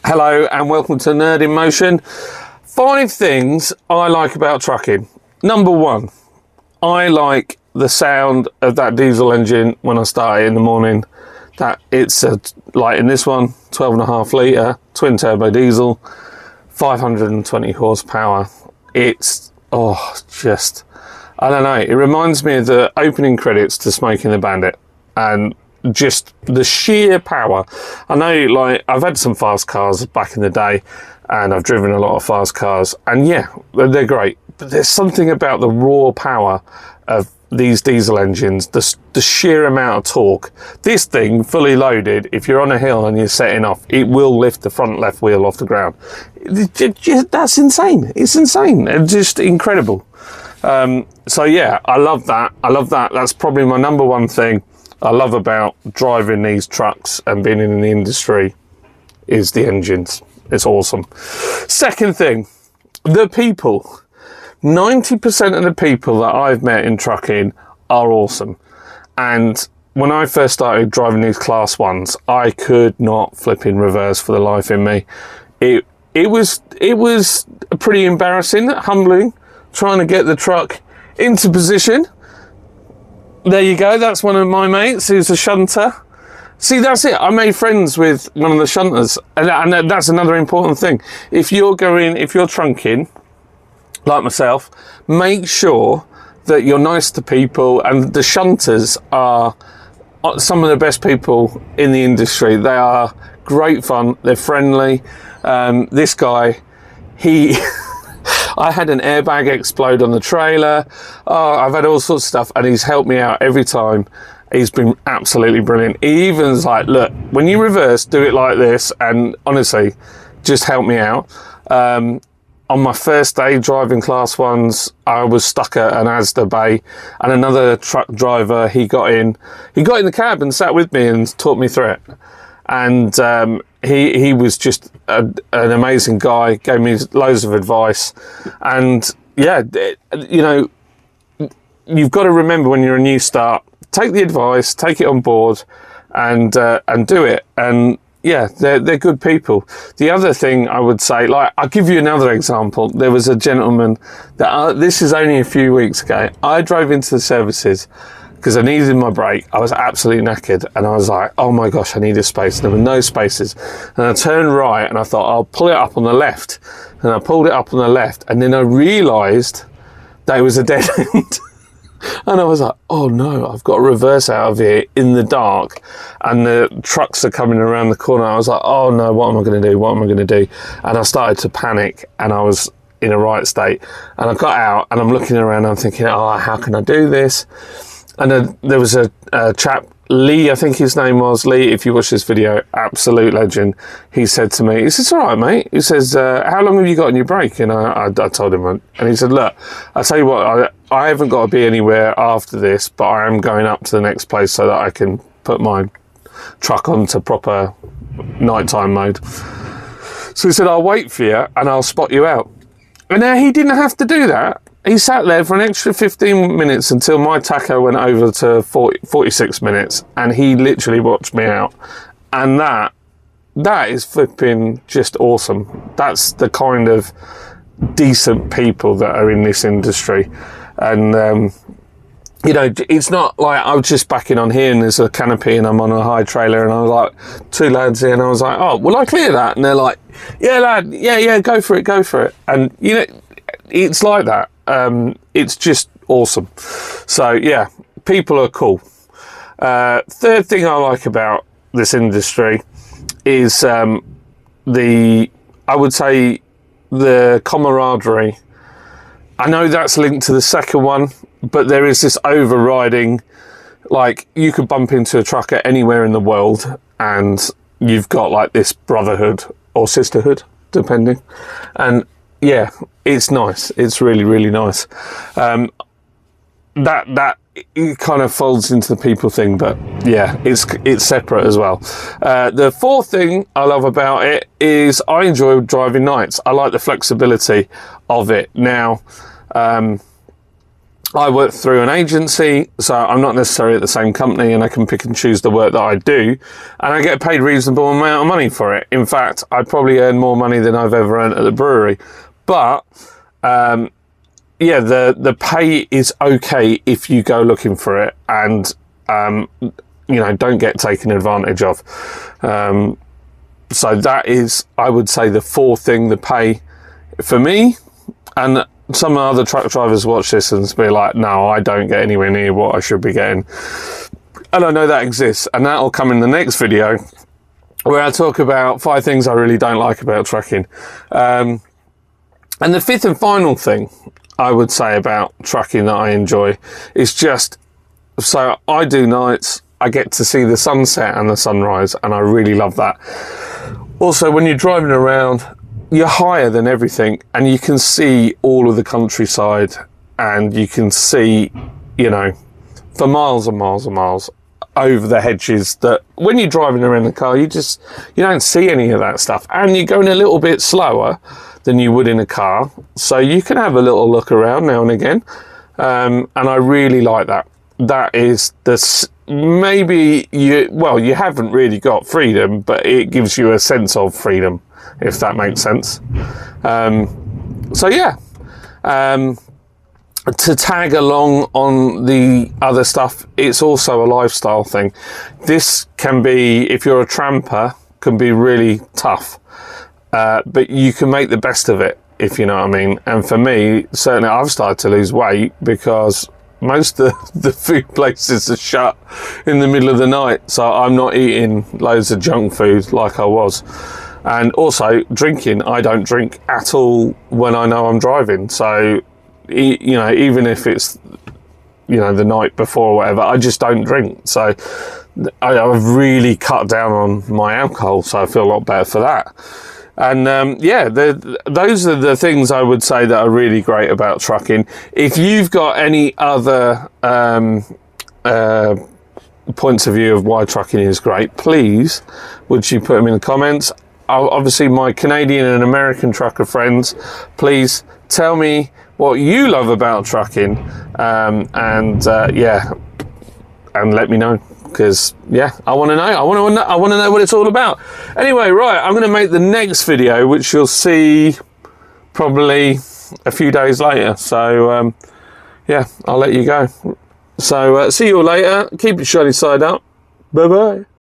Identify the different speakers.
Speaker 1: Hello and welcome to Nerd in Motion. 5 things I like about trucking. Number 1, I like the sound of that diesel engine when I start it in the morning. That it's like in this one, 12.5 litre twin turbo diesel, 520 horsepower. It's just, I don't know, it reminds me of the opening credits to Smokey and the Bandit, and just the sheer power. I know, like, I've had some fast cars back in the day and I've driven a lot of fast cars, and yeah, they're great, but there's something about the raw power of these diesel engines, the sheer amount of torque. This thing fully loaded, if you're on a hill and you're setting off, it will lift the front left wheel off the ground. That's insane. It's insane. It's just incredible. So yeah, I love that. That's probably my number 1 thing I love about driving these trucks and being in the industry is the engines. It's awesome. Second thing, the people. 90% of the people that I've met in trucking are awesome. And when I first started driving these class 1s, I could not flip in reverse for the life in me. It was pretty embarrassing, humbling, trying to get the truck into position. There you go, that's one of my mates who's a shunter. See, that's it, I made friends with one of the shunters, and that's another important thing. If you're trunking, like myself, make sure that you're nice to people, and the shunters are some of the best people in the industry. They are great fun, they're friendly. This guy, I had an airbag explode on the trailer. I've had all sorts of stuff, and he's helped me out every time. He's been absolutely brilliant. He even's like, look, when you reverse, do it like this, and honestly, just help me out. On my first day driving class 1s, I was stuck at an Asda bay, and another truck driver, he got in the cab and sat with me and taught me through it. And he was just an amazing guy, gave me loads of advice. And yeah, you know, you've got to remember when you're a new start, take the advice, take it on board, and do it. And yeah, they're good people. The other thing I would say, like, I'll give you another example. There was a gentleman that, this is only a few weeks ago, I drove into the services because I needed my brake. I was absolutely knackered, and I was like, oh my gosh, I need a space. There were no spaces. And I turned right and I thought, I'll pull it up on the left. And I pulled it up on the left, and then I realised there was a dead end. And I was like, oh no, I've got to reverse out of here in the dark, and the trucks are coming around the corner. I was like, oh no, what am I going to do? What am I going to do? And I started to panic, and I was in a right state. And I got out, and I'm looking around, and I'm thinking, oh, how can I do this? And then there was a chap, Lee, I think his name was, Lee, if you watch this video, absolute legend. He said to me, he says, all right, mate. He says, how long have you got on your brake? And I told him, and he said, look, I'll tell you what, I haven't got to be anywhere after this, but I am going up to the next place so that I can put my truck onto proper nighttime mode. So he said, I'll wait for you and I'll spot you out. And now he didn't have to do that. He sat there for an extra 15 minutes until my tacho went over to 46 minutes, and he literally watched me out. And that is flipping just awesome. That's the kind of decent people that are in this industry. And you know, it's not like I was just backing on here and there's a canopy and I'm on a high trailer, and I was like, 2 lads here, and I was like, oh, will I clear that? And they're like, yeah, lad, yeah, go for it. And you know, it's like that. It's just awesome. So yeah, people are cool. Third thing I like about this industry is I would say the camaraderie. I know that's linked to the second one, but there is this overriding, like, you could bump into a trucker anywhere in the world and you've got like this brotherhood or sisterhood, depending. And yeah, it's nice. It's really, really nice. That it kind of folds into the people thing, but yeah, it's separate as well. The fourth thing I love about it is I enjoy driving nights. I like the flexibility of it. Now, I work through an agency, so I'm not necessarily at the same company, and I can pick and choose the work that I do, and I get paid a reasonable amount of money for it. In fact, I probably earn more money than I've ever earned at the brewery. But yeah, the pay is okay if you go looking for it, and you know, don't get taken advantage of. So that is, I would say, the fourth thing, the pay for me. And some other truck drivers watch this and be like, no, I don't get anywhere near what I should be getting. And I know that exists, and that'll come in the next video where I talk about 5 things I really don't like about trucking. And the fifth and final thing I would say about trucking that I enjoy is just, so I do nights, I get to see the sunset and the sunrise, and I really love that. Also, when you're driving around, you're higher than everything, and you can see all of the countryside, and you can see, you know, for miles and miles and miles over the hedges, that when you're driving around the car, you don't see any of that stuff, and you're going a little bit slower than you would in a car, so you can have a little look around now and again, and I really like that. That is maybe you haven't really got freedom, but it gives you a sense of freedom, if that makes sense. So yeah, to tag along on the other stuff, it's also a lifestyle thing. This can be, if you're a tramper, can be really tough, but you can make the best of it, if you know what I mean. And for me, certainly, I've started to lose weight because most of the food places are shut in the middle of the night, so I'm not eating loads of junk food like I was. And also drinking, I don't drink at all when I know I'm driving. So, you know, even if it's, you know, the night before or whatever, I just don't drink. So I've really cut down on my alcohol, so I feel a lot better for that. And yeah, those are the things I would say that are really great about trucking. If you've got any other points of view of why trucking is great, please would you put them in the comments. Obviously, my Canadian and American trucker friends, please tell me what you love about trucking, yeah, and let me know, because yeah, I want to know. I want to know what it's all about. Anyway, right, I'm going to make the next video, which you'll see probably a few days later. So yeah, I'll let you go. So see you all later. Keep it shiny side up. Bye bye.